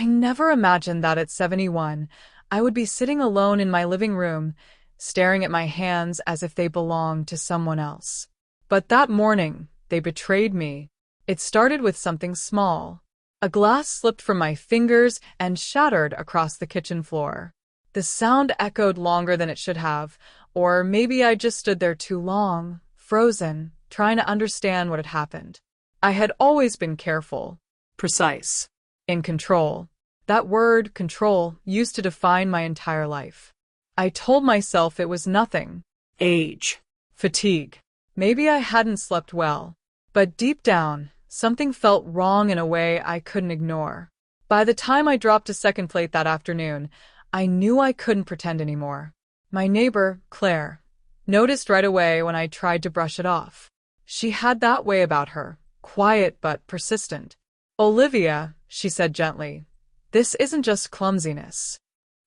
I never imagined that at 71, I would be sitting alone in my living room, staring at my hands as if they belonged to someone else. But that morning, they betrayed me. It started with something small. A glass slipped from my fingers and shattered across the kitchen floor. The sound echoed longer than it should have, or maybe I just stood there too long, frozen, trying to understand what had happened. I had always been careful, precise, in control. That word, control, used to define my entire life. I told myself it was nothing. Age. Fatigue. Maybe I hadn't slept well. But deep down, something felt wrong in a way I couldn't ignore. By the time I dropped a second plate that afternoon, I knew I couldn't pretend anymore. My neighbor, Claire, noticed right away when I tried to brush it off. She had that way about her, quiet but persistent. "Olivia," she said gently, "this isn't just clumsiness."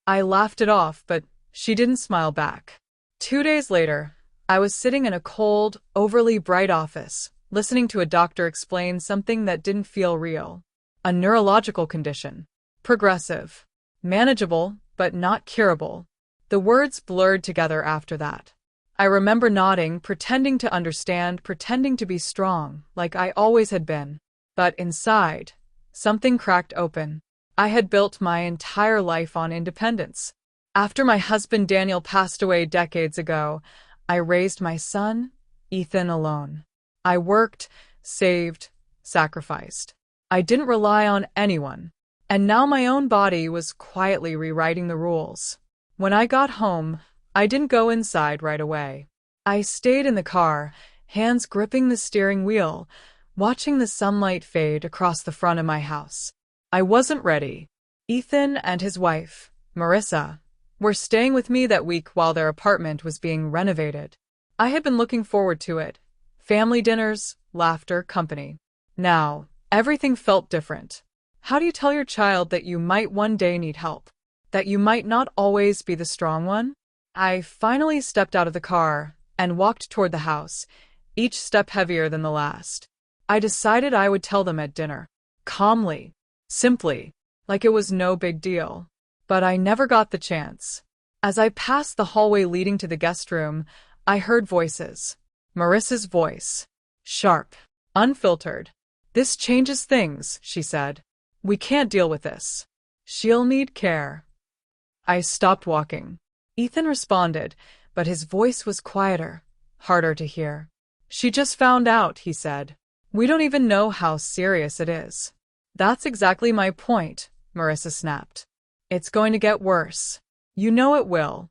I laughed it off, but she didn't smile back. 2 days later, I was sitting in a cold, overly bright office, listening to a doctor explain something that didn't feel real. A neurological condition. Progressive. Manageable, but not curable. The words blurred together after that. I remember nodding, pretending to understand, pretending to be strong, like I always had been. But inside, something cracked open. I had built my entire life on independence. After my husband Daniel passed away decades ago, I raised my son, Ethan, alone. I worked, saved, sacrificed. I didn't rely on anyone. And now my own body was quietly rewriting the rules. When I got home, I didn't go inside right away. I stayed in the car, hands gripping the steering wheel, watching the sunlight fade across the front of my house. I wasn't ready. Ethan and his wife, Marissa, were staying with me that week while their apartment was being renovated. I had been looking forward to it. Family dinners, laughter, company. Now, everything felt different. How do you tell your child that you might one day need help? That you might not always be the strong one? I finally stepped out of the car and walked toward the house, each step heavier than the last. I decided I would tell them at dinner. Calmly. Simply. Like it was no big deal. But I never got the chance. As I passed the hallway leading to the guest room, I heard voices. Marissa's voice. Sharp. Unfiltered. "This changes things," she said. "We can't deal with this. She'll need care." I stopped walking. Ethan responded, but his voice was quieter, harder to hear. "She just found out," he said. "We don't even know how serious it is." "That's exactly my point," Marissa snapped. "It's going to get worse. You know it will."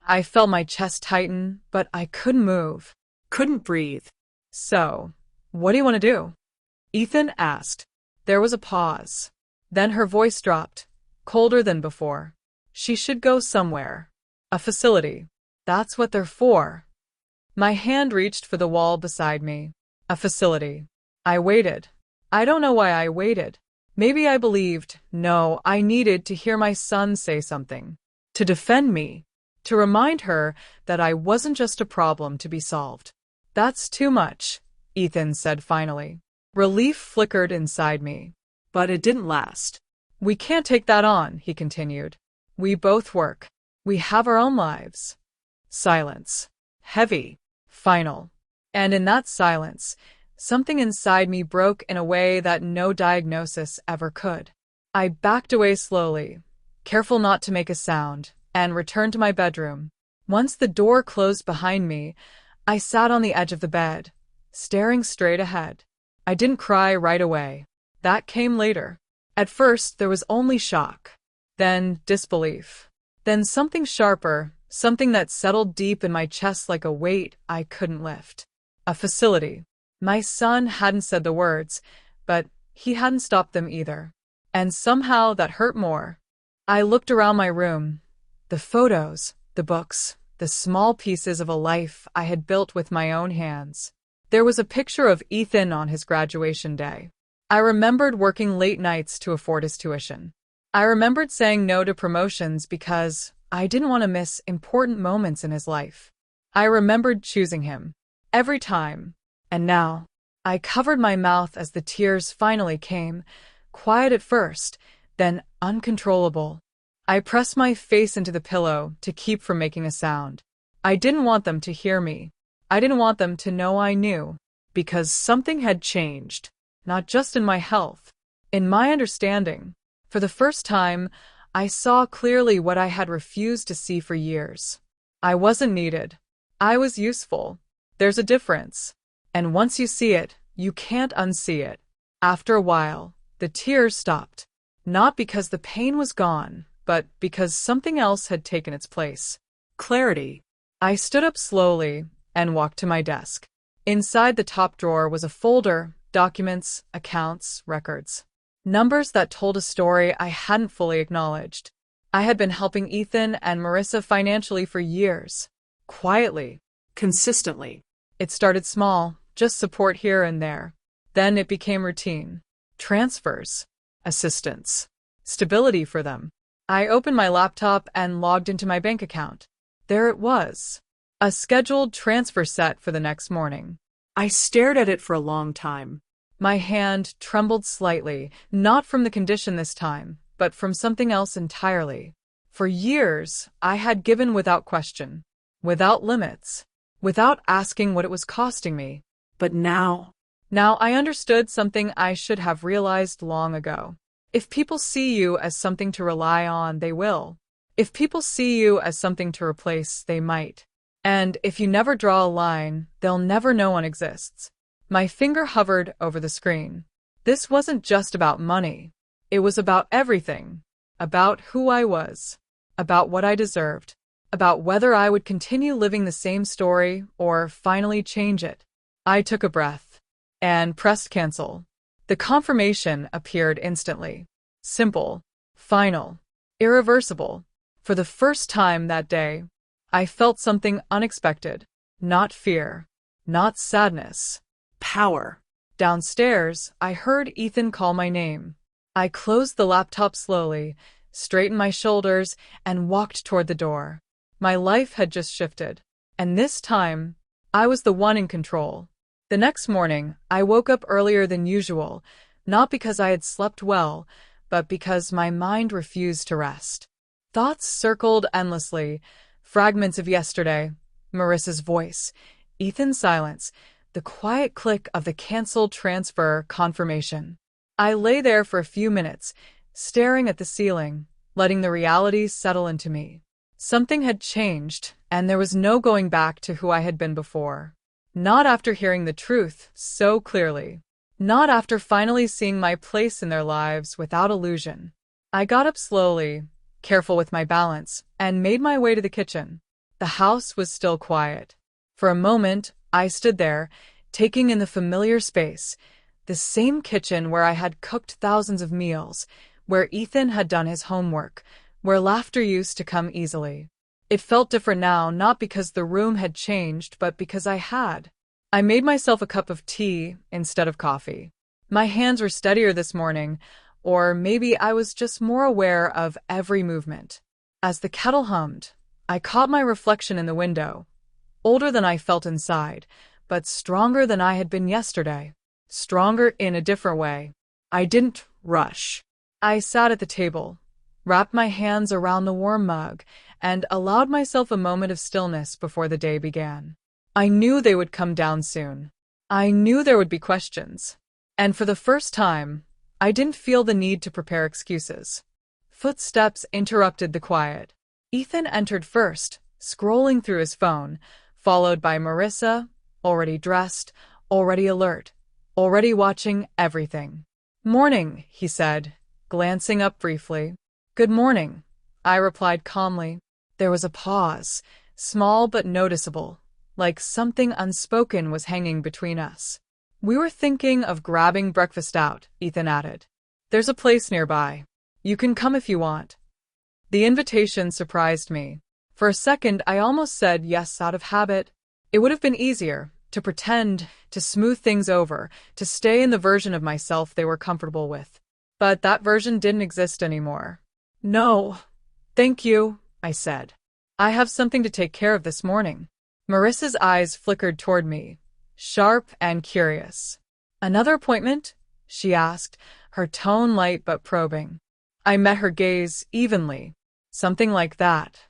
I felt my chest tighten, but I couldn't move. Couldn't breathe. "So, what do you want to do?" Ethan asked. There was a pause. Then her voice dropped, colder than before. "She should go somewhere. A facility. That's what they're for." My hand reached for the wall beside me. A facility. I waited. I don't know why I waited. Maybe I believed, no, I needed to hear my son say something. To defend me. To remind her that I wasn't just a problem to be solved. "That's too much," Ethan said finally. Relief flickered inside me. But it didn't last. "We can't take that on," he continued. "We both work. We have our own lives." Silence. Heavy. Final. And in that silence, something inside me broke in a way that no diagnosis ever could. I backed away slowly, careful not to make a sound, and returned to my bedroom. Once the door closed behind me, I sat on the edge of the bed, staring straight ahead. I didn't cry right away. That came later. At first, there was only shock. Then disbelief. Then something sharper, something that settled deep in my chest like a weight I couldn't lift. A facility. My son hadn't said the words, but he hadn't stopped them either. And somehow that hurt more. I looked around my room. The photos, the books, the small pieces of a life I had built with my own hands. There was a picture of Ethan on his graduation day. I remembered working late nights to afford his tuition. I remembered saying no to promotions because I didn't want to miss important moments in his life. I remembered choosing him. Every time. And now, I covered my mouth as the tears finally came, quiet at first, then uncontrollable. I pressed my face into the pillow to keep from making a sound. I didn't want them to hear me. I didn't want them to know I knew, because something had changed, not just in my health, in my understanding. For the first time, I saw clearly what I had refused to see for years. I wasn't needed. I was useful. There's a difference. And once you see it, you can't unsee it. After a while, the tears stopped. Not because the pain was gone, but because something else had taken its place. Clarity. I stood up slowly and walked to my desk. Inside the top drawer was a folder, documents, accounts, records. Numbers that told a story I hadn't fully acknowledged. I had been helping Ethan and Marissa financially for years. Quietly. Consistently. It started small, just support here and there. Then it became routine. Transfers. Assistance. Stability for them. I opened my laptop and logged into my bank account. There it was. A scheduled transfer set for the next morning. I stared at it for a long time. My hand trembled slightly, not from the condition this time, but from something else entirely. For years, I had given without question, without limits, without asking what it was costing me. But now I understood something I should have realized long ago. If people see you as something to rely on, they will. If people see you as something to replace, they might. And if you never draw a line, they'll never know one exists. My finger hovered over the screen. This wasn't just about money. It was about everything. About who I was. About what I deserved. About whether I would continue living the same story or finally change it. I took a breath and pressed cancel. The confirmation appeared instantly. Simple, final, irreversible. For the first time that day, I felt something unexpected. Not fear, not sadness. Power. Downstairs, I heard Ethan call my name. I closed the laptop slowly, straightened my shoulders, and walked toward the door. My life had just shifted, and this time, I was the one in control. The next morning, I woke up earlier than usual, not because I had slept well, but because my mind refused to rest. Thoughts circled endlessly, fragments of yesterday, Marissa's voice, Ethan's silence, the quiet click of the canceled transfer confirmation. I lay there for a few minutes, staring at the ceiling, letting the reality settle into me. Something had changed, and there was no going back to who I had been before. Not after hearing the truth so clearly. Not after finally seeing my place in their lives without illusion. I got up slowly, careful with my balance, and made my way to the kitchen. The house was still quiet. For a moment, I stood there, taking in the familiar space, the same kitchen where I had cooked thousands of meals, where Ethan had done his homework, where laughter used to come easily. It felt different now, not because the room had changed, but because I had. I made myself a cup of tea instead of coffee. My hands were steadier this morning, or maybe I was just more aware of every movement. As the kettle hummed, I caught my reflection in the window, older than I felt inside, but stronger than I had been yesterday. Stronger in a different way. I didn't rush. I sat at the table, wrapped my hands around the warm mug, and allowed myself a moment of stillness before the day began. I knew they would come down soon. I knew there would be questions. And for the first time, I didn't feel the need to prepare excuses. Footsteps interrupted the quiet. Ethan entered first, scrolling through his phone, followed by Marissa, already dressed, already alert, already watching everything. "Morning," he said, glancing up briefly. "Good morning," I replied calmly. There was a pause, small but noticeable, like something unspoken was hanging between us. "We were thinking of grabbing breakfast out," Ethan added. "There's a place nearby. You can come if you want." The invitation surprised me. For a second, I almost said yes out of habit. It would have been easier to pretend, to smooth things over, to stay in the version of myself they were comfortable with. But that version didn't exist anymore. "No, thank you," I said. "I have something to take care of this morning." Marissa's eyes flickered toward me, sharp and curious. "Another appointment?" she asked, her tone light but probing. I met her gaze evenly. Something like that.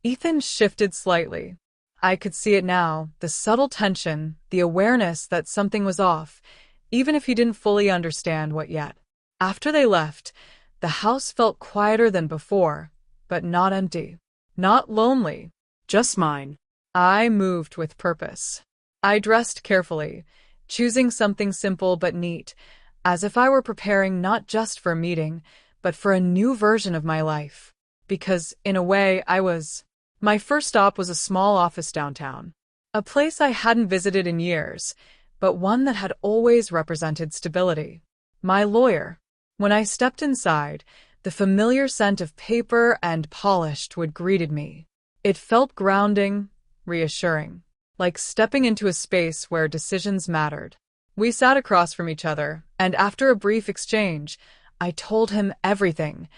Ethan shifted slightly. I could see it now, the subtle tension, the awareness that something was off, even if he didn't fully understand what yet. After they left, the house felt quieter than before, but not empty. Not lonely. Just mine. I moved with purpose. I dressed carefully, choosing something simple but neat, as if I were preparing not just for a meeting, but for a new version of my life. Because, in a way, I was. My first stop was a small office downtown. A place I hadn't visited in years, but one that had always represented stability. My lawyer. When I stepped inside, the familiar scent of paper and polished wood greeted me. It felt grounding, reassuring, like stepping into a space where decisions mattered. We sat across from each other, and after a brief exchange, I told him everything.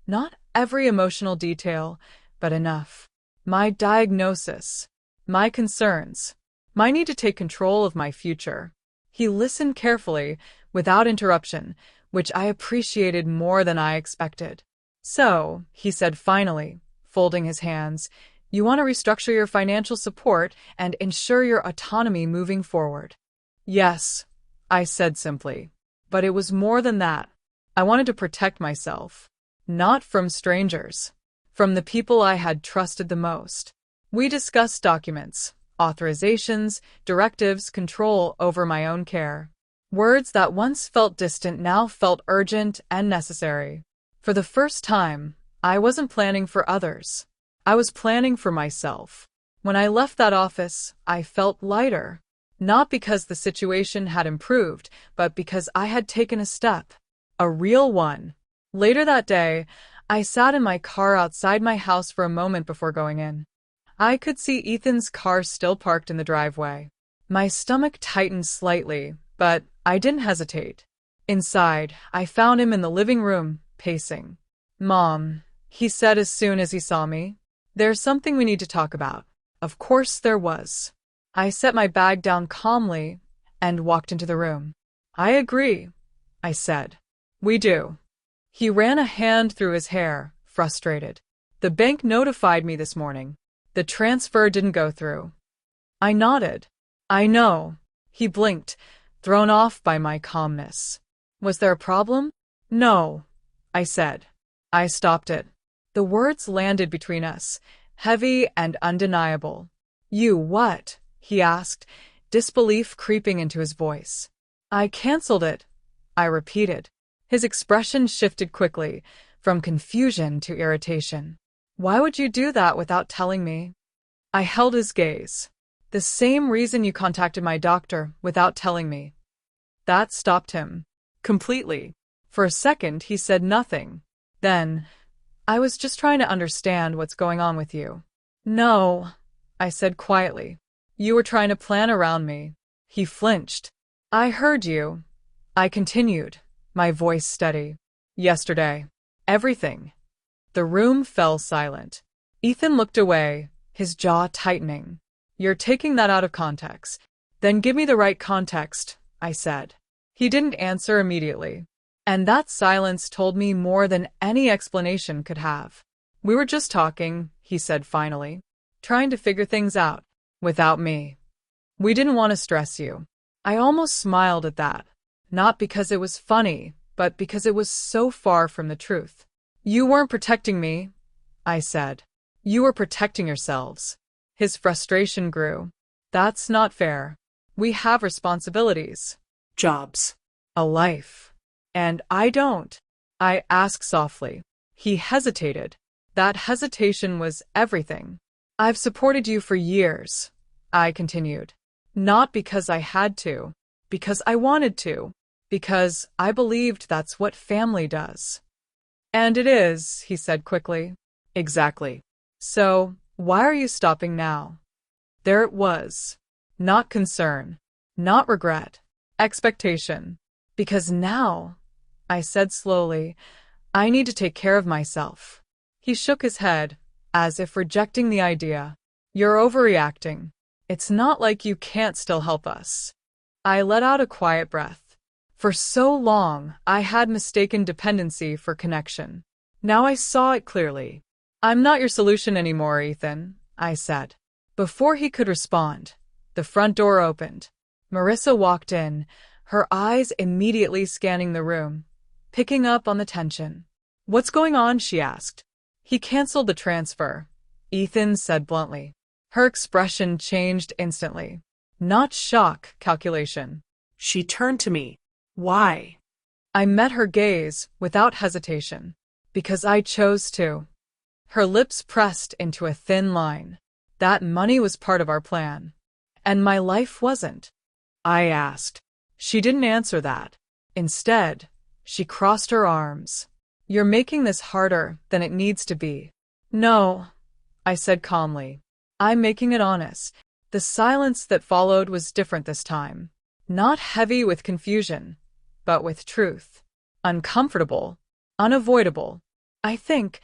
Not every emotional detail, but enough. My diagnosis, my concerns, my need to take control of my future. He listened carefully, without interruption, which I appreciated more than I expected. So, he said finally, folding his hands, you want to restructure your financial support and ensure your autonomy moving forward. Yes, I said simply. But it was more than that. I wanted to protect myself. Not from strangers. From the people I had trusted the most. We discussed documents, authorizations, directives, control over my own care. Words that once felt distant now felt urgent and necessary. For the first time, I wasn't planning for others. I was planning for myself. When I left that office, I felt lighter. Not because the situation had improved, but because I had taken a step. A real one. Later that day, I sat in my car outside my house for a moment before going in. I could see Ethan's car still parked in the driveway. My stomach tightened slightly, but I didn't hesitate. Inside, I found him in the living room, pacing. Mom, he said as soon as he saw me, there's something we need to talk about. Of course there was. I set my bag down calmly and walked into the room. I agree, I said. We do. He ran a hand through his hair, frustrated. The bank notified me this morning. The transfer didn't go through. I nodded. I know. He blinked, thrown off by my calmness. Was there a problem? No, I said. I stopped it. The words landed between us, heavy and undeniable. You what? He asked, disbelief creeping into his voice. I canceled it, I repeated. His expression shifted quickly, from confusion to irritation. Why would you do that without telling me? I held his gaze. The same reason you contacted my doctor without telling me. That stopped him. Completely. For a second, he said nothing. Then, I was just trying to understand what's going on with you. No, I said quietly. You were trying to plan around me. He flinched. I heard you. I continued, my voice steady. Yesterday. Everything. The room fell silent. Ethan looked away, his jaw tightening. You're taking that out of context. Then give me the right context, I said. He didn't answer immediately. And that silence told me more than any explanation could have. We were just talking, he said finally. Trying to figure things out. Without me. We didn't want to stress you. I almost smiled at that. Not because it was funny, but because it was so far from the truth. You weren't protecting me, I said. You were protecting yourselves. His frustration grew. That's not fair. We have responsibilities. Jobs. A life. And I don't. I asked softly. He hesitated. That hesitation was everything. I've supported you for years, I continued. Not because I had to, because I wanted to, because I believed that's what family does. And it is, he said quickly. Exactly. So, why are you stopping now? There it was. Not concern. Not regret. Expectation. Because now, I said slowly, I need to take care of myself. He shook his head, as if rejecting the idea. You're overreacting. It's not like you can't still help us. I let out a quiet breath. For so long, I had mistaken dependency for connection. Now I saw it clearly. I'm not your solution anymore, Ethan, I said. Before he could respond, the front door opened. Marissa walked in, her eyes immediately scanning the room, picking up on the tension. What's going on? She asked. He canceled the transfer, Ethan said bluntly. Her expression changed instantly. Not shock, calculation. She turned to me. Why? I met her gaze without hesitation. Because I chose to. Her lips pressed into a thin line. That money was part of our plan. And my life wasn't. I asked. She didn't answer that. Instead, she crossed her arms. You're making this harder than it needs to be. No, I said calmly. I'm making it honest. The silence that followed was different this time. Not heavy with confusion, but with truth. Uncomfortable. Unavoidable. I think,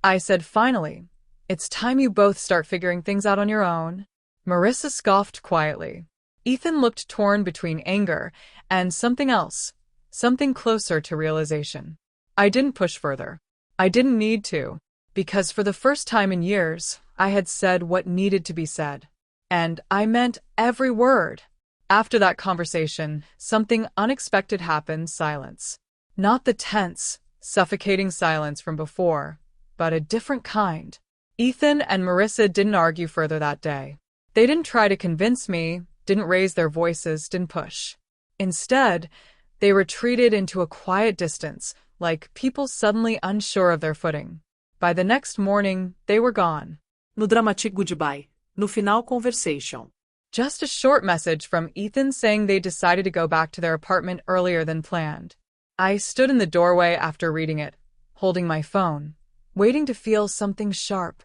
I said finally, it's time you both start figuring things out on your own. Marissa scoffed quietly. Ethan looked torn between anger and something else, something closer to realization. I didn't push further. I didn't need to, because for the first time in years, I had said what needed to be said. And I meant every word. After that conversation, something unexpected happened. Silence. Not the tense, suffocating silence from before, but a different kind. Ethan and Marissa didn't argue further that day. They didn't try to convince me, didn't raise their voices, didn't push. Instead, they retreated into a quiet distance, like people suddenly unsure of their footing. By the next morning, they were gone. No dramatic goodbye. No final conversation. Just a short message from Ethan saying they decided to go back to their apartment earlier than planned. I stood in the doorway after reading it, holding my phone, waiting to feel something sharp.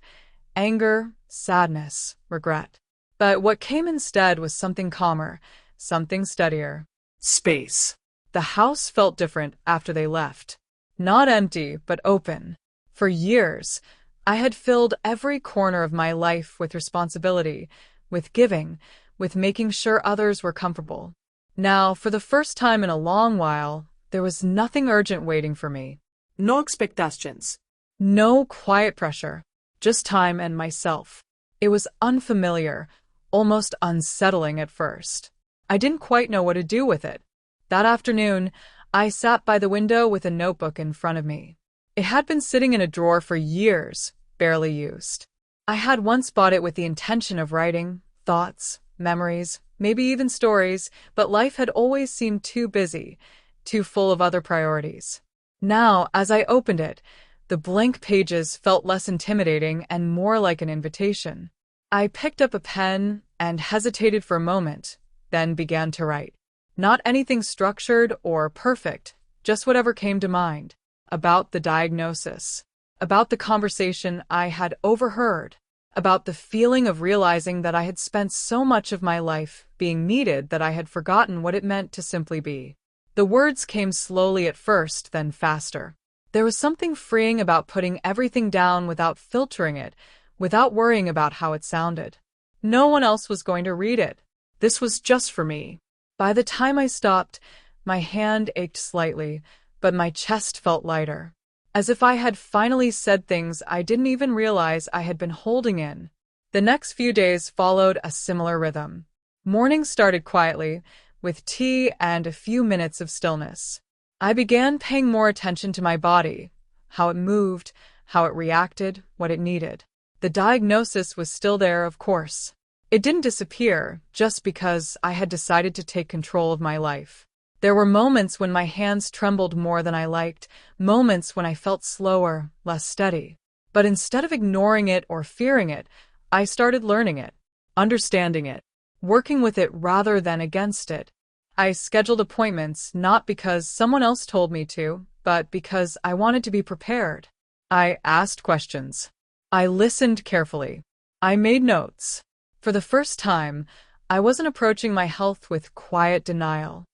Anger, sadness, regret. But what came instead was something calmer, something steadier. Space. The house felt different after they left. Not empty, but open. For years, I had filled every corner of my life with responsibility, with giving, with making sure others were comfortable. Now, for the first time in a long while, there was nothing urgent waiting for me. No expectations. No quiet pressure. Just time and myself. It was unfamiliar, almost unsettling at first. I didn't quite know what to do with it. That afternoon, I sat by the window with a notebook in front of me. It had been sitting in a drawer for years, barely used. I had once bought it with the intention of writing thoughts, memories, maybe even stories, but life had always seemed too busy, too full of other priorities. Now, as I opened it, the blank pages felt less intimidating and more like an invitation. I picked up a pen and hesitated for a moment, then began to write. Not anything structured or perfect, just whatever came to mind. About the diagnosis. About the conversation I had overheard. About the feeling of realizing that I had spent so much of my life being needed that I had forgotten what it meant to simply be. The words came slowly at first, then faster. There was something freeing about putting everything down without filtering it, without worrying about how it sounded. No one else was going to read it. This was just for me. By the time I stopped, my hand ached slightly, but my chest felt lighter. As if I had finally said things I didn't even realize I had been holding in. The next few days followed a similar rhythm. Mornings started quietly, with tea and a few minutes of stillness. I began paying more attention to my body, how it moved, how it reacted, what it needed. The diagnosis was still there, of course. It didn't disappear just because I had decided to take control of my life. There were moments when my hands trembled more than I liked, moments when I felt slower, less steady. But instead of ignoring it or fearing it, I started learning it, understanding it, working with it rather than against it. I scheduled appointments not because someone else told me to, but because I wanted to be prepared. I asked questions. I listened carefully. I made notes. For the first time, I wasn't approaching my health with quiet denial.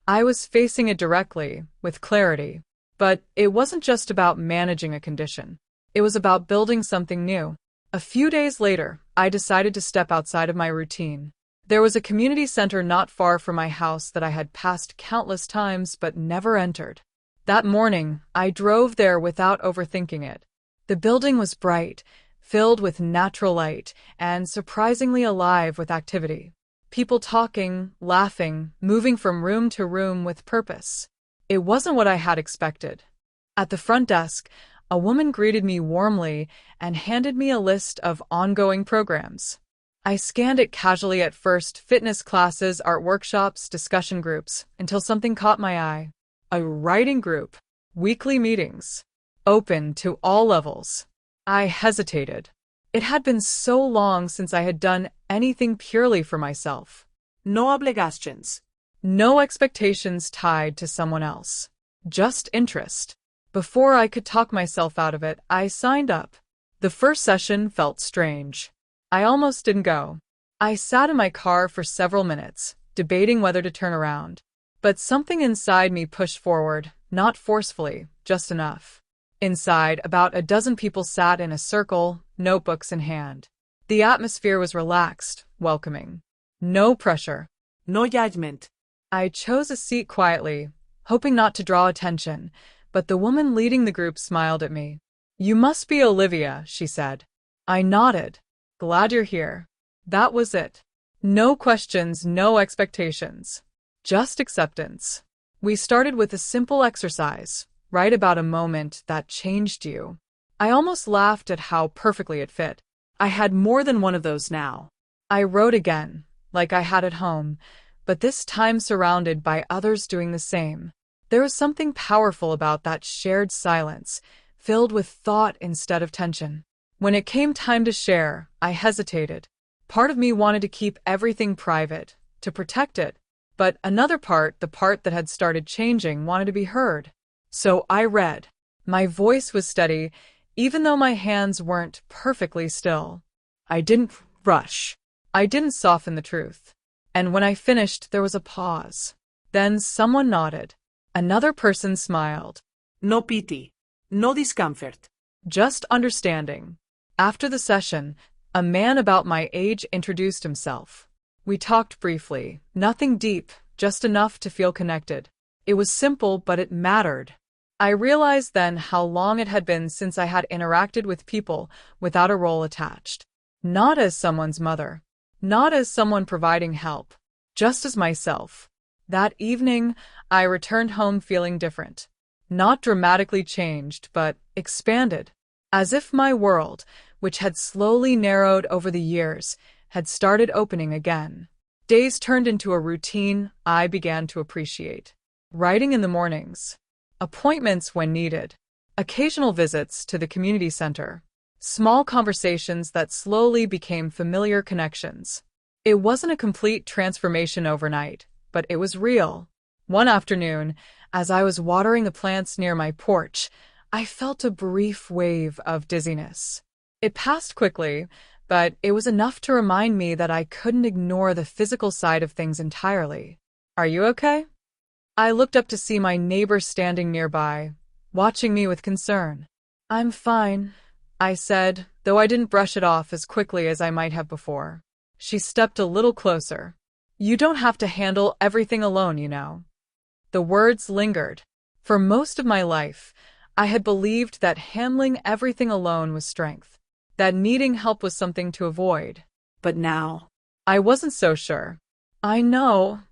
I was facing it directly, with clarity. But it wasn't just about managing a condition. It was about building something new. A few days later, I decided to step outside of my routine. There was a community center not far from my house that I had passed countless times but never entered. That morning, I drove there without overthinking it. The building was bright, filled with natural light, and surprisingly alive with activity. People talking, laughing, moving from room to room with purpose. It wasn't what I had expected. At the front desk, a woman greeted me warmly and handed me a list of ongoing programs. I scanned it casually at first: fitness classes, art workshops, discussion groups, until something caught my eye. A writing group. Weekly meetings. Open to all levels. I hesitated. It had been so long since I had done anything purely for myself. No obligations. No expectations tied to someone else. Just interest. Before I could talk myself out of it, I signed up. The first session felt strange. I almost didn't go. I sat in my car for several minutes, debating whether to turn around. But something inside me pushed forward, not forcefully, just enough. Inside, about a dozen people sat in a circle, notebooks in hand. The atmosphere was relaxed, welcoming. No pressure. No judgment. I chose a seat quietly, hoping not to draw attention, but the woman leading the group smiled at me. "You must be Olivia," she said. I nodded. "Glad you're here." That was it. No questions, no expectations. Just acceptance. We started with a simple exercise: write about a moment that changed you. I almost laughed at how perfectly it fit. I had more than one of those now. I wrote again, like I had at home, but this time surrounded by others doing the same. There was something powerful about that shared silence, filled with thought instead of tension. When it came time to share, I hesitated. Part of me wanted to keep everything private, to protect it, but another part, the part that had started changing, wanted to be heard. So I read. My voice was steady, even though my hands weren't perfectly still. I didn't rush. I didn't soften the truth. And when I finished, there was a pause. Then someone nodded. Another person smiled. No pity. No discomfort. Just understanding. After the session, a man about my age introduced himself. We talked briefly, nothing deep, just enough to feel connected. It was simple, but it mattered. I realized then how long it had been since I had interacted with people without a role attached. Not as someone's mother. Not as someone providing help. Just as myself. That evening, I returned home feeling different. Not dramatically changed, but expanded. As if my world, which had slowly narrowed over the years, had started opening again. Days turned into a routine I began to appreciate. Writing in the mornings. Appointments when needed. Occasional visits to the community center. Small conversations that slowly became familiar connections. It wasn't a complete transformation overnight, but it was real. One afternoon, as I was watering the plants near my porch, I felt a brief wave of dizziness. It passed quickly, but it was enough to remind me that I couldn't ignore the physical side of things entirely. "Are you okay?" I looked up to see my neighbor standing nearby, watching me with concern. "I'm fine," I said, though I didn't brush it off as quickly as I might have before. She stepped a little closer. "You don't have to handle everything alone, you know." The words lingered. For most of my life, I had believed that handling everything alone was strength, that needing help was something to avoid. But now, I wasn't so sure. "I know,"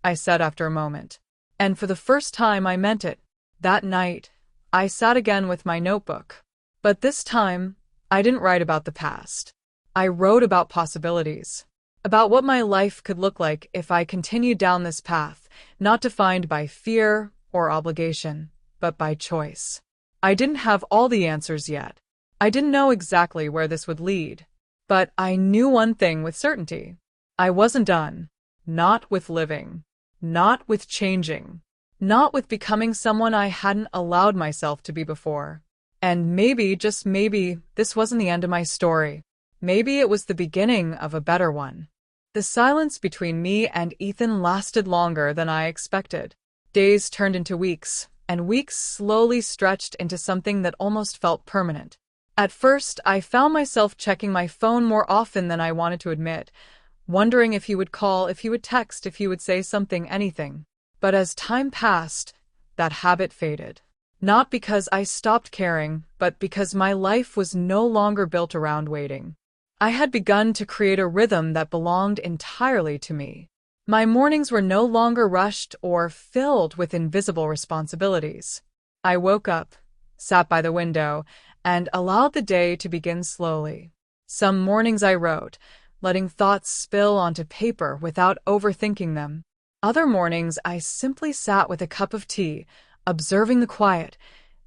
I said after a moment. And for the first time, I meant it. That night, I sat again with my notebook. But this time, I didn't write about the past. I wrote about possibilities. About what my life could look like if I continued down this path, not defined by fear or obligation, but by choice. I didn't have all the answers yet. I didn't know exactly where this would lead. But I knew one thing with certainty. I wasn't done. Not with living. Not with changing. Not with becoming someone I hadn't allowed myself to be before. And maybe, just maybe, this wasn't the end of my story. Maybe it was the beginning of a better one. The silence between me and Ethan lasted longer than I expected. Days turned into weeks, and weeks slowly stretched into something that almost felt permanent. At first, I found myself checking my phone more often than I wanted to admit, wondering if he would call, if he would text, if he would say something, anything. But as time passed, that habit faded. Not because I stopped caring, but because my life was no longer built around waiting. I had begun to create a rhythm that belonged entirely to me. My mornings were no longer rushed or filled with invisible responsibilities. I woke up, sat by the window, and allowed the day to begin slowly. Some mornings I wrote, letting thoughts spill onto paper without overthinking them. Other mornings I simply sat with a cup of tea, observing the quiet,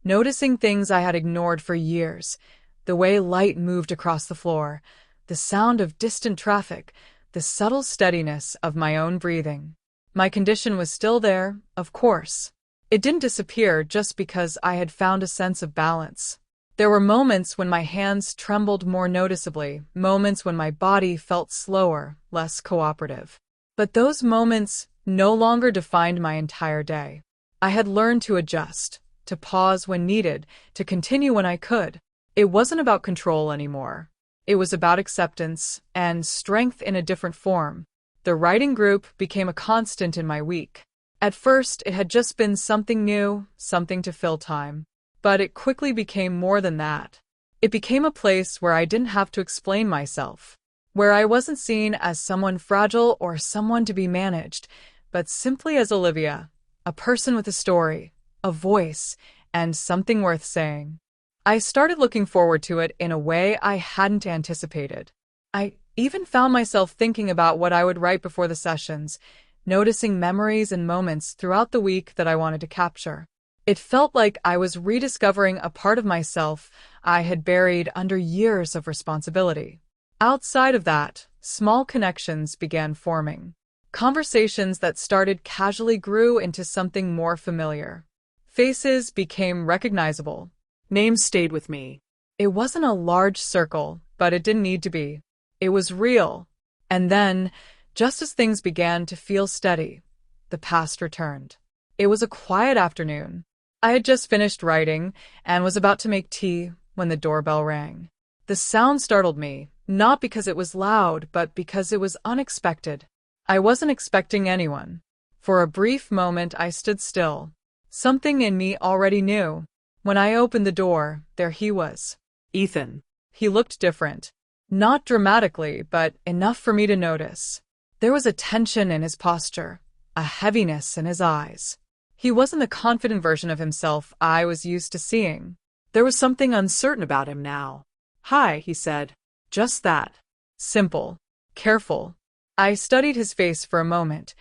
noticing things I had ignored for years, the way light moved across the floor, the sound of distant traffic, the subtle steadiness of my own breathing. My condition was still there, of course. It didn't disappear just because I had found a sense of balance. There were moments when my hands trembled more noticeably, moments when my body felt slower, less cooperative. But those moments no longer defined my entire day. I had learned to adjust, to pause when needed, to continue when I could. It wasn't about control anymore. It was about acceptance and strength in a different form. The writing group became a constant in my week. At first, it had just been something new, something to fill time. But it quickly became more than that. It became a place where I didn't have to explain myself, where I wasn't seen as someone fragile or someone to be managed, but simply as Olivia, a person with a story, a voice, and something worth saying. I started looking forward to it in a way I hadn't anticipated. I even found myself thinking about what I would write before the sessions, noticing memories and moments throughout the week that I wanted to capture. It felt like I was rediscovering a part of myself I had buried under years of responsibility. Outside of that, small connections began forming. Conversations that started casually grew into something more familiar. Faces became recognizable. Names stayed with me. It wasn't a large circle, but it didn't need to be. It was real. And then, just as things began to feel steady, the past returned. It was a quiet afternoon. I had just finished writing and was about to make tea when the doorbell rang. The sound startled me, not because it was loud, but because it was unexpected. I wasn't expecting anyone. For a brief moment, I stood still. Something in me already knew. When I opened the door, there he was. Ethan. He looked different. Not dramatically, but enough for me to notice. There was a tension in his posture, a heaviness in his eyes. He wasn't the confident version of himself I was used to seeing. There was something uncertain about him now. "Hi," he said. Just that. Simple. Careful. I studied his face for a moment,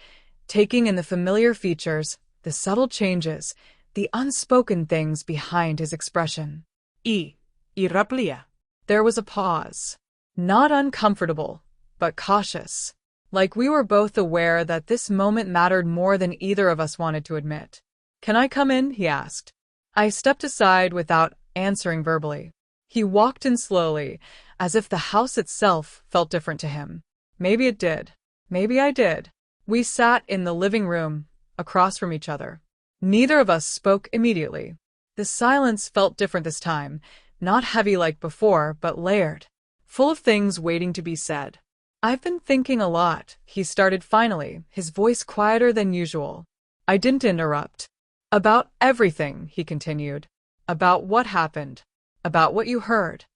taking in the familiar features, the subtle changes, the unspoken things behind his expression. Iraplia. There was a pause. Not uncomfortable, but cautious. Like we were both aware that this moment mattered more than either of us wanted to admit. "Can I come in?" he asked. I stepped aside without answering verbally. He walked in slowly, as if the house itself felt different to him. Maybe it did. Maybe I did. We sat in the living room, across from each other. Neither of us spoke immediately. The silence felt different this time, not heavy like before, but layered, full of things waiting to be said. "I've been thinking a lot," he started finally, his voice quieter than usual. I didn't interrupt. "About everything," he continued. "About what happened. About what you heard."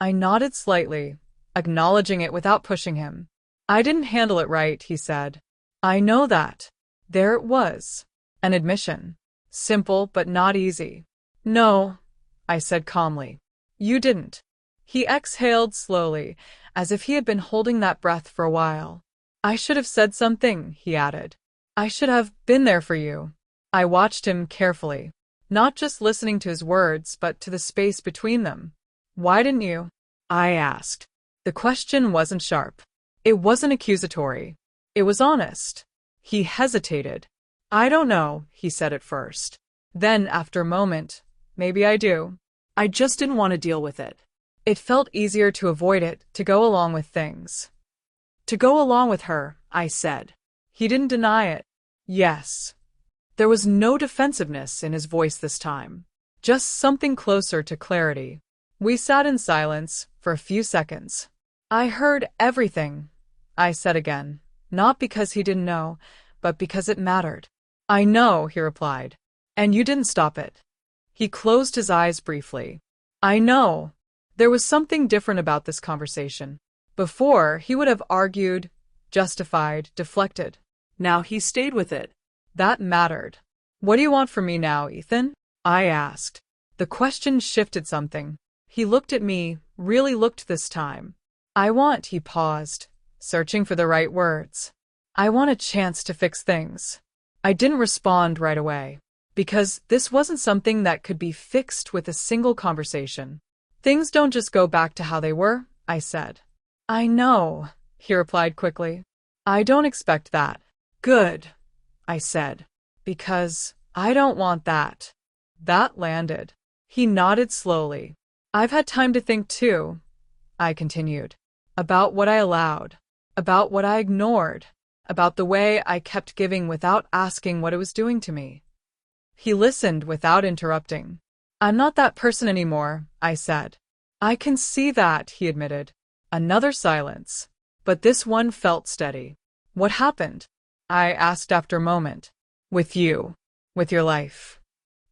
I nodded slightly, acknowledging it without pushing him. "I didn't handle it right," he said. "I know that." There it was. An admission. Simple, but not easy. "No," I said calmly. "You didn't." He exhaled slowly, as if he had been holding that breath for a while. "I should have said something," he added. "I should have been there for you." I watched him carefully, not just listening to his words, but to the space between them. "Why didn't you?" I asked. The question wasn't sharp. It wasn't accusatory. It was honest. He hesitated. "I don't know," he said at first. Then, after a moment, "Maybe I do." I just didn't want to deal with it. It felt easier to avoid it, to go along with things. "To go along with her," I said. He didn't deny it. "Yes." There was no defensiveness in his voice this time. Just something closer to clarity. We sat in silence for a few seconds. "I heard everything," I said again, not because he didn't know, but because it mattered. "I know," he replied. And you didn't stop it. He closed his eyes briefly. I know. There was something different about this conversation. Before, he would have argued, justified, deflected. Now he stayed with it. That mattered. What do you want from me now, Ethan? I asked. The question shifted something. He looked at me, really looked this time. He paused, searching for the right words. I want a chance to fix things. I didn't respond right away, because this wasn't something that could be fixed with a single conversation. Things don't just go back to how they were, I said. I know, he replied quickly. I don't expect that. Good, I said, because I don't want that. That landed. He nodded slowly. I've had time to think too, I continued, about what I allowed, about what I ignored, about the way I kept giving without asking what it was doing to me. He listened without interrupting. I'm not that person anymore, I said. I can see that, he admitted. Another silence. But this one felt steady. What happened? I asked after a moment. With you. With your life.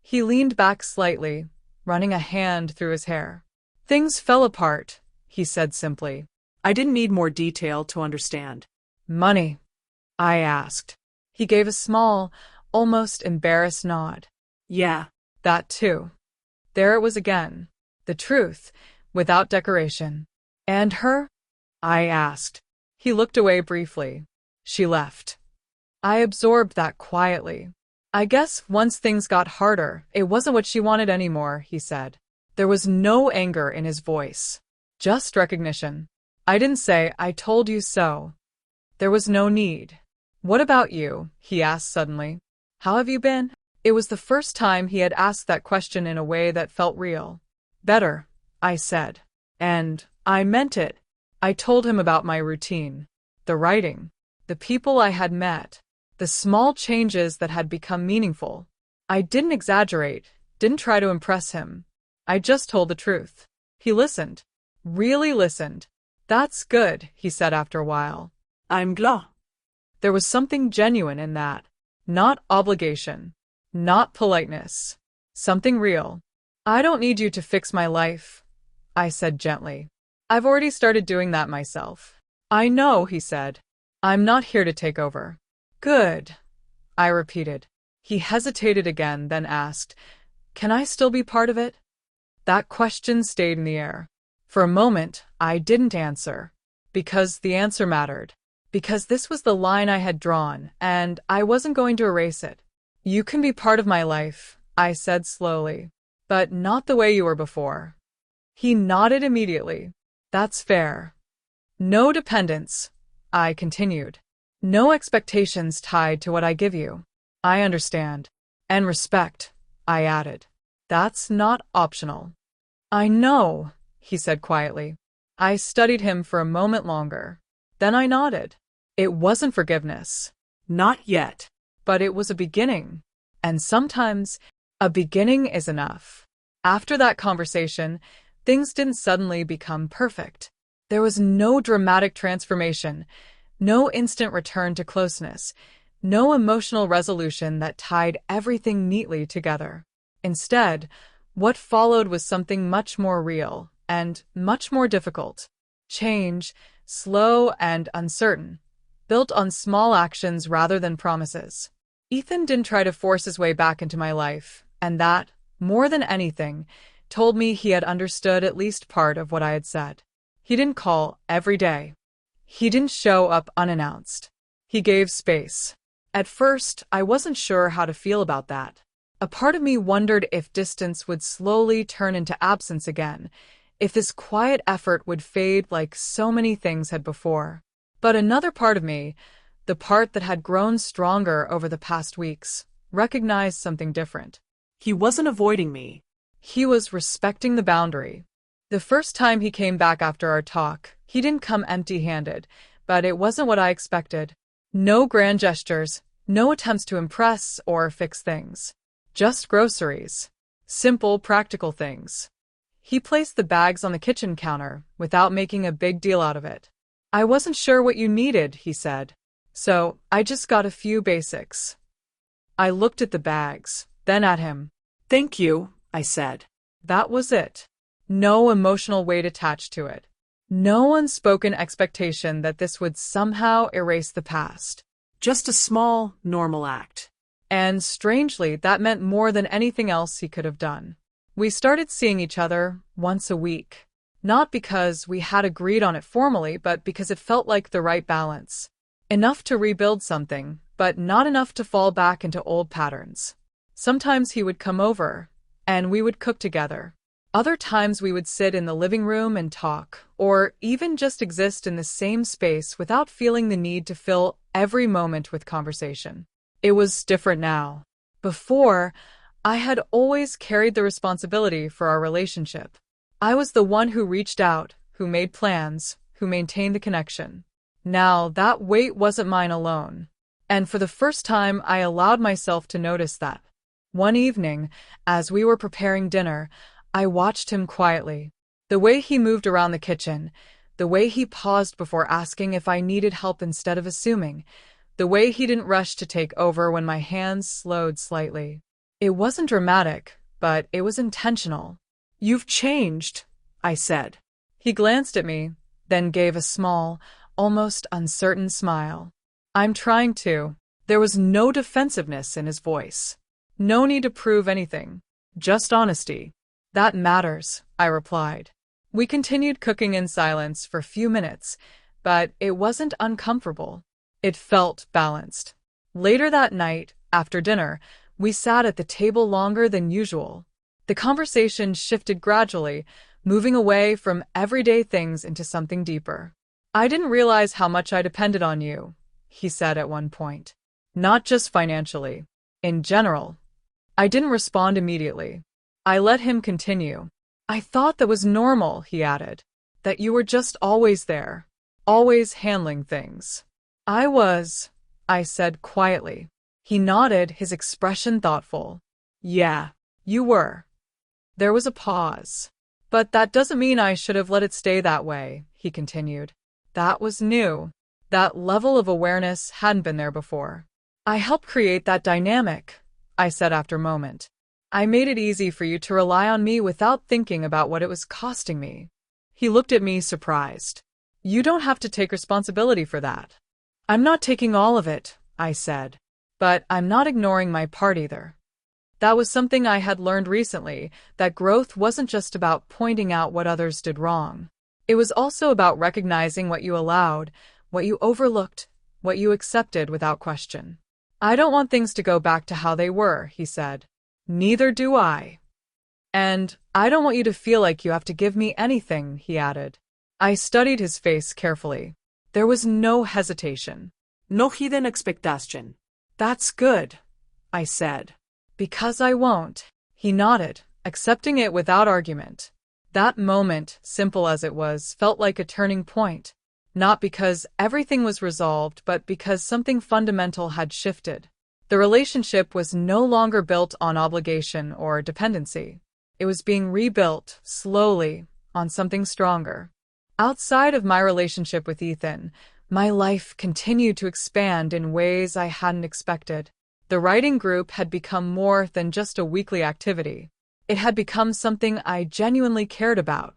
He leaned back slightly, running a hand through his hair. Things fell apart, he said simply. I didn't need more detail to understand. Money? I asked. He gave a small, almost embarrassed nod. Yeah. That too. There it was again. The truth, without decoration. And her? I asked. He looked away briefly. She left. I absorbed that quietly. I guess once things got harder, it wasn't what she wanted anymore, he said. There was no anger in his voice. Just recognition. I didn't say, I told you so. There was no need. What about you? He asked suddenly. How have you been? It was the first time he had asked that question in a way that felt real. Better, I said. And I meant it. I told him about my routine. The writing. The people I had met. The small changes that had become meaningful. I didn't exaggerate, didn't try to impress him. I just told the truth. He listened. Really listened. That's good, he said after a while. I'm glad. There was something genuine in that. Not obligation. Not politeness. Something real. I don't need you to fix my life, I said gently. I've already started doing that myself. I know, he said. I'm not here to take over. Good, I repeated. He hesitated again, then asked, Can I still be part of it? That question stayed in the air. For a moment, I didn't answer. Because the answer mattered. Because this was the line I had drawn, and I wasn't going to erase it. You can be part of my life, I said slowly. But not the way you were before. He nodded immediately. That's fair. No dependence, I continued. No expectations tied to what I give you. I understand. And respect, I added. That's not optional. I know, he said quietly. I studied him for a moment longer. Then I nodded. It wasn't forgiveness. Not yet. But it was a beginning. And sometimes, a beginning is enough. After that conversation, things didn't suddenly become perfect. There was no dramatic transformation, no instant return to closeness, no emotional resolution that tied everything neatly together. Instead, what followed was something much more real and much more difficult. Change, slow and uncertain, built on small actions rather than promises. Ethan didn't try to force his way back into my life, and that, more than anything, told me he had understood at least part of what I had said. He didn't call every day. He didn't show up unannounced. He gave space. At first, I wasn't sure how to feel about that. A part of me wondered if distance would slowly turn into absence again, if this quiet effort would fade like so many things had before. But another part of me, the part that had grown stronger over the past weeks, recognized something different. He wasn't avoiding me. He was respecting the boundary. The first time he came back after our talk, he didn't come empty-handed, but it wasn't what I expected. No grand gestures, no attempts to impress or fix things. Just groceries. Simple, practical things. He placed the bags on the kitchen counter without making a big deal out of it. I wasn't sure what you needed, he said. So, I just got a few basics. I looked at the bags. then at him. Thank you, I said. That was it. No emotional weight attached to it. No unspoken expectation that this would somehow erase the past. Just a small, normal act. And strangely, that meant more than anything else he could have done. We started seeing each other once a week. Not because we had agreed on it formally, but because it felt like the right balance. Enough to rebuild something, but not enough to fall back into old patterns. Sometimes he would come over, and we would cook together. Other times we would sit in the living room and talk, or even just exist in the same space without feeling the need to fill every moment with conversation. It was different now. Before, I had always carried the responsibility for our relationship. I was the one who reached out, who made plans, who maintained the connection. Now, that weight wasn't mine alone. And for the first time, I allowed myself to notice that. One evening, as we were preparing dinner, I watched him quietly. The way he moved around the kitchen, the way he paused before asking if I needed help instead of assuming, the way he didn't rush to take over when my hands slowed slightly. It wasn't dramatic, but it was intentional. You've changed, I said. He glanced at me, then gave a small, almost uncertain smile. I'm trying to. There was no defensiveness in his voice. No need to prove anything. Just honesty. That matters, I replied. We continued cooking in silence for a few minutes, but it wasn't uncomfortable. It felt balanced. Later that night, after dinner, we sat at the table longer than usual. The conversation shifted gradually, moving away from everyday things into something deeper. I didn't realize how much I depended on you, he said at one point. Not just financially. In general. I didn't respond immediately. I let him continue. I thought that was normal, he added. That you were just always there. Always handling things. I said quietly. He nodded, his expression thoughtful. Yeah, you were. There was a pause. But that doesn't mean I should have let it stay that way, he continued. That was new. That level of awareness hadn't been there before. I helped create that dynamic, I said after a moment. I made it easy for you to rely on me without thinking about what it was costing me. He looked at me surprised. You don't have to take responsibility for that. I'm not taking all of it, I said. But I'm not ignoring my part either. That was something I had learned recently, that growth wasn't just about pointing out what others did wrong. It was also about recognizing what you allowed, what you overlooked, what you accepted without question. I don't want things to go back to how they were, he said. Neither do I. And I don't want you to feel like you have to give me anything, he added. I studied his face carefully. There was no hesitation. No hidden expectation. That's good, I said. Because I won't. He nodded, accepting it without argument. That moment, simple as it was, felt like a turning point. Not because everything was resolved, but because something fundamental had shifted. The relationship was no longer built on obligation or dependency. It was being rebuilt, slowly, on something stronger. Outside of my relationship with Ethan, my life continued to expand in ways I hadn't expected. The writing group had become more than just a weekly activity. It had become something I genuinely cared about.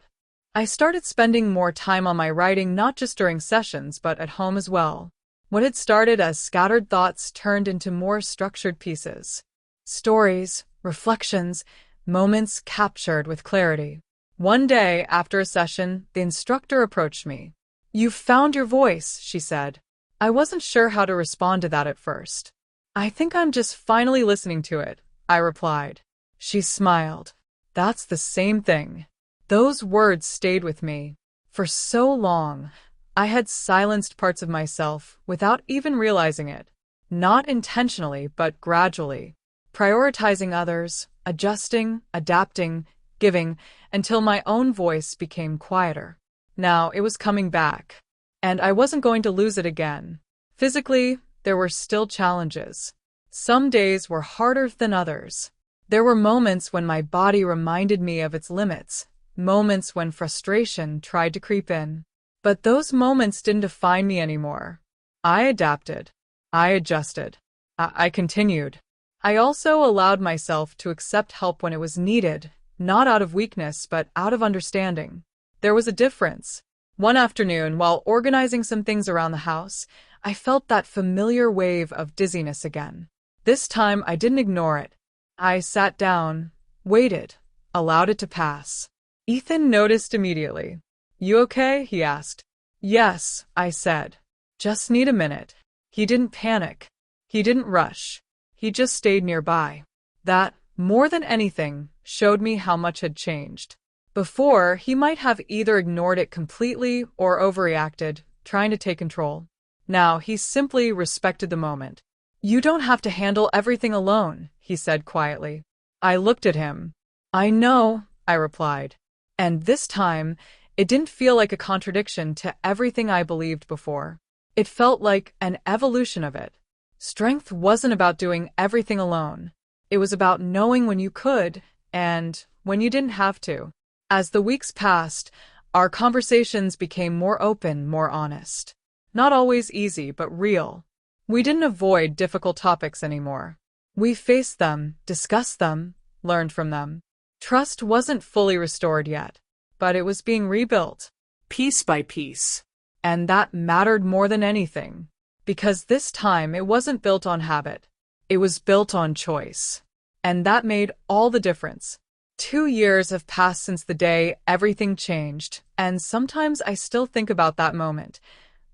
I started spending more time on my writing not just during sessions but at home as well. What had started as scattered thoughts turned into more structured pieces. Stories, reflections, moments captured with clarity. One day, after a session, the instructor approached me. "You've found your voice," she said. I wasn't sure how to respond to that at first. "I think I'm just finally listening to it," I replied. She smiled. "That's the same thing." Those words stayed with me. For so long, I had silenced parts of myself without even realizing it. Not intentionally, but gradually. Prioritizing others, adjusting, adapting, giving, until my own voice became quieter. Now it was coming back. And I wasn't going to lose it again. Physically, there were still challenges. Some days were harder than others. There were moments when my body reminded me of its limits, moments when frustration tried to creep in. But those moments didn't define me anymore. I adapted. I adjusted. I continued. I also allowed myself to accept help when it was needed, not out of weakness, but out of understanding. There was a difference. One afternoon, while organizing some things around the house, I felt that familiar wave of dizziness again. This time, I didn't ignore it. I sat down, waited, allowed it to pass. Ethan noticed immediately. "You okay?" he asked. "Yes," I said. "Just need a minute." He didn't panic. He didn't rush. He just stayed nearby. That, more than anything, showed me how much had changed. Before, he might have either ignored it completely or overreacted, trying to take control. Now, he simply respected the moment. "You don't have to handle everything alone," he said quietly. I looked at him. "I know," I replied. And this time, it didn't feel like a contradiction to everything I believed before. It felt like an evolution of it. Strength wasn't about doing everything alone. It was about knowing when you could and when you didn't have to. As the weeks passed, our conversations became more open, more honest. Not always easy, but real. We didn't avoid difficult topics anymore. We faced them, discussed them, learned from them. Trust wasn't fully restored yet, but it was being rebuilt, Piece by piece. and that mattered more than anything. Because this time it wasn't built on habit. It was built on choice. And that made all the difference. 2 years have passed since the day everything changed, and sometimes I still think about that moment.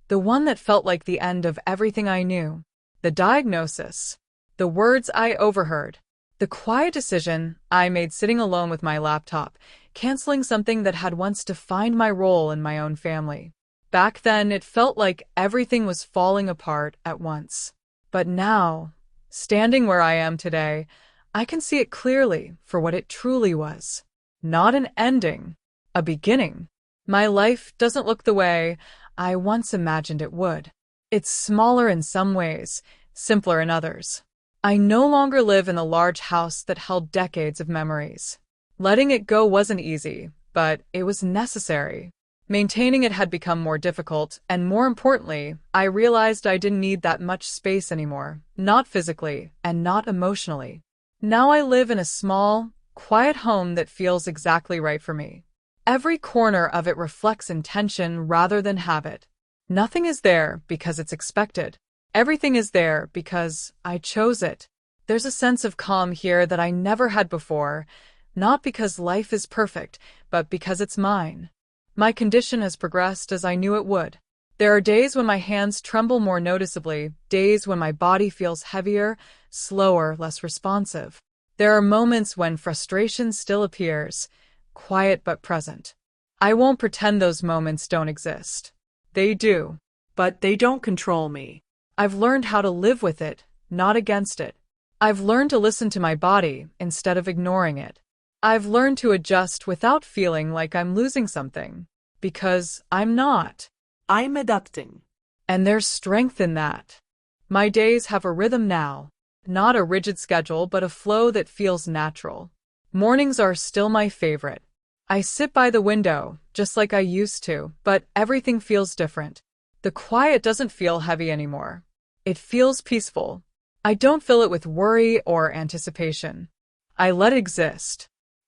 The one that felt like the end of everything I knew. The diagnosis. The words I overheard. The quiet decision I made sitting alone with my laptop, canceling something that had once defined my role in my own family. Back then, it felt like everything was falling apart at once. But now, standing where I am today, I can see it clearly for what it truly was. Not an ending, a beginning. My life doesn't look the way I once imagined it would. It's smaller in some ways, simpler in others. I no longer live in the large house that held decades of memories. Letting it go wasn't easy, but it was necessary. Maintaining it had become more difficult, and more importantly, I realized I didn't need that much space anymore, not physically and not emotionally. Now I live in a small, quiet home that feels exactly right for me. Every corner of it reflects intention rather than habit. Nothing is there because it's expected. Everything is there because I chose it. There's a sense of calm here that I never had before, not because life is perfect, but because it's mine. My condition has progressed as I knew it would. There are days when my hands tremble more noticeably, days when my body feels heavier, slower, less responsive. There are moments when frustration still appears, quiet but present. I won't pretend those moments don't exist. They do. But they don't control me. I've learned how to live with it, not against it. I've learned to listen to my body instead of ignoring it. I've learned to adjust without feeling like I'm losing something. Because I'm not. I'm adapting. And there's strength in that. My days have a rhythm now. Not a rigid schedule, but a flow that feels natural. Mornings are still my favorite. I sit by the window, just like I used to, but everything feels different. The quiet doesn't feel heavy anymore. It feels peaceful. I don't fill it with worry or anticipation. I let it exist.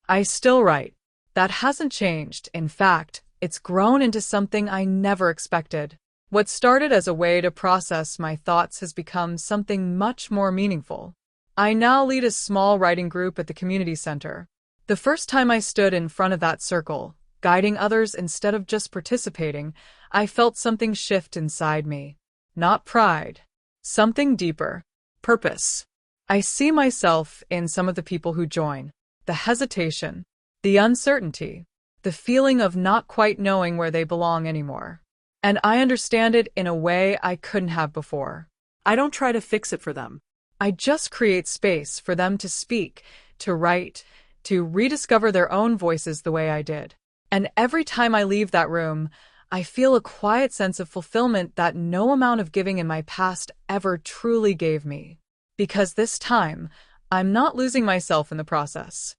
I still write. That hasn't changed. In fact, it's grown into something I never expected. What started as a way to process my thoughts has become something much more meaningful. I now lead a small writing group at the community center. The first time I stood in front of that circle, guiding others instead of just participating, I felt something shift inside me. Not pride. Something deeper. Purpose. I see myself in some of the people who join. The hesitation, the uncertainty, the feeling of not quite knowing where they belong anymore. And I understand it in a way I couldn't have before. I don't try to fix it for them. I just create space for them to speak, to write, to rediscover their own voices the way I did. And every time I leave that room, I feel a quiet sense of fulfillment that no amount of giving in my past ever truly gave me. Because this time, I'm not losing myself in the process.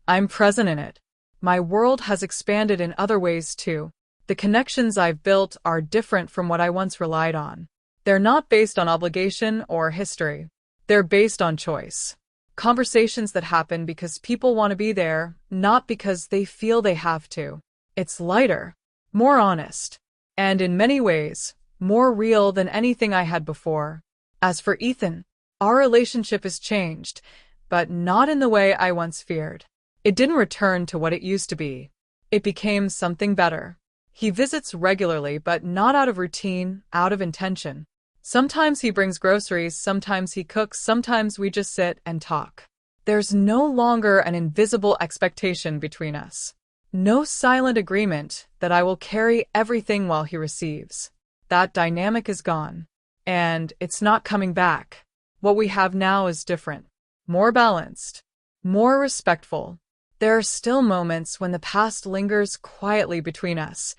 I'm present in it. My world has expanded in other ways too. The connections I've built are different from what I once relied on. They're not based on obligation or history. They're based on choice. Conversations that happen because people want to be there, not because they feel they have to. It's lighter, more honest, and in many ways, more real than anything I had before. As for Ethan, our relationship has changed, but not in the way I once feared. It didn't return to what it used to be. It became something better. He visits regularly, but not out of routine, out of intention. Sometimes he brings groceries, sometimes he cooks, sometimes we just sit and talk. There's no longer an invisible expectation between us. No silent agreement that I will carry everything while he receives. That dynamic is gone. And it's not coming back. What we have now is different. More balanced. More respectful. There are still moments when the past lingers quietly between us,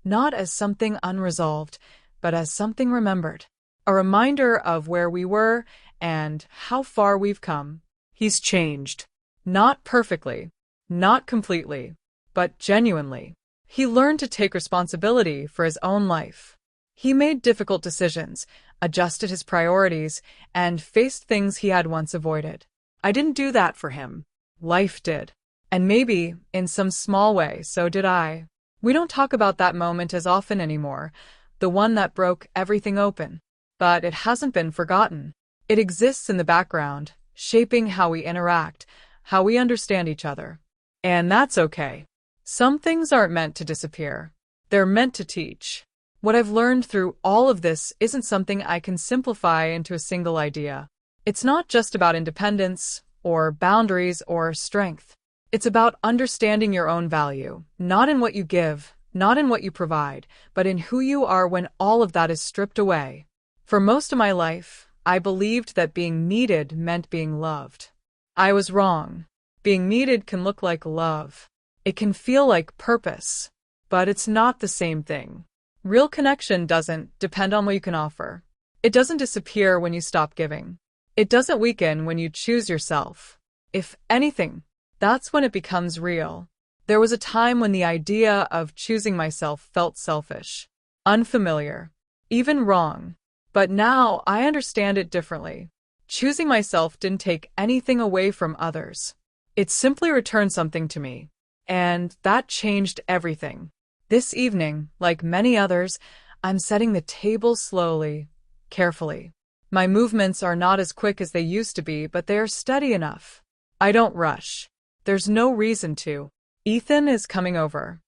not as something unresolved, but as something remembered. A reminder of where we were and how far we've come. He's changed. Not perfectly, not completely, but genuinely. He learned to take responsibility for his own life. He made difficult decisions, adjusted his priorities, and faced things he had once avoided. I didn't do that for him. Life did. And maybe, in some small way, so did I. We don't talk about that moment as often anymore, the one that broke everything open. But it hasn't been forgotten. It exists in the background, shaping how we interact, how we understand each other. And that's okay. Some things aren't meant to disappear. They're meant to teach. What I've learned through all of this isn't something I can simplify into a single idea. It's not just about independence, or boundaries, or strength. It's about understanding your own value, not in what you give, not in what you provide, but in who you are when all of that is stripped away. For most of my life, I believed that being needed meant being loved. I was wrong. Being needed can look like love. It can feel like purpose, but it's not the same thing. Real connection doesn't depend on what you can offer. It doesn't disappear when you stop giving. It doesn't weaken when you choose yourself. If anything, that's when it becomes real. There was a time when the idea of choosing myself felt selfish, unfamiliar, even wrong. But now I understand it differently. Choosing myself didn't take anything away from others. It simply returned something to me. And that changed everything. This evening, like many others, I'm setting the table slowly, carefully. My movements are not as quick as they used to be, but they are steady enough. I don't rush. There's no reason to. Ethan is coming over.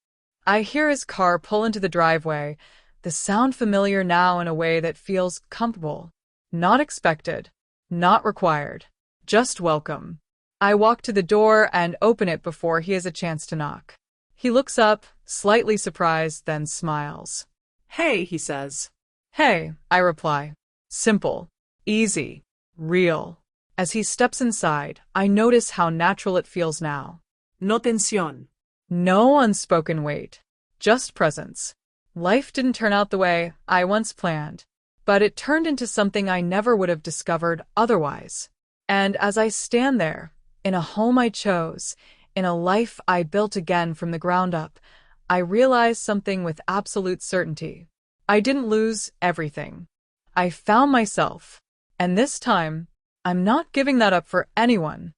I hear his car pull into the driveway, the sound familiar now in a way that feels comfortable. Not expected. Not required. Just welcome. I walk to the door and open it before he has a chance to knock. He looks up, slightly surprised, then smiles. Hey, he says. Hey, I reply. Simple. Easy. Real. As he steps inside, I notice how natural it feels now. No tensión. No unspoken weight. Just presence. Life didn't turn out the way I once planned, but it turned into something I never would have discovered otherwise. And as I stand there, in a home I chose, in a life I built again from the ground up, I realize something with absolute certainty. I didn't lose everything. I found myself. And this time, I'm not giving that up for anyone.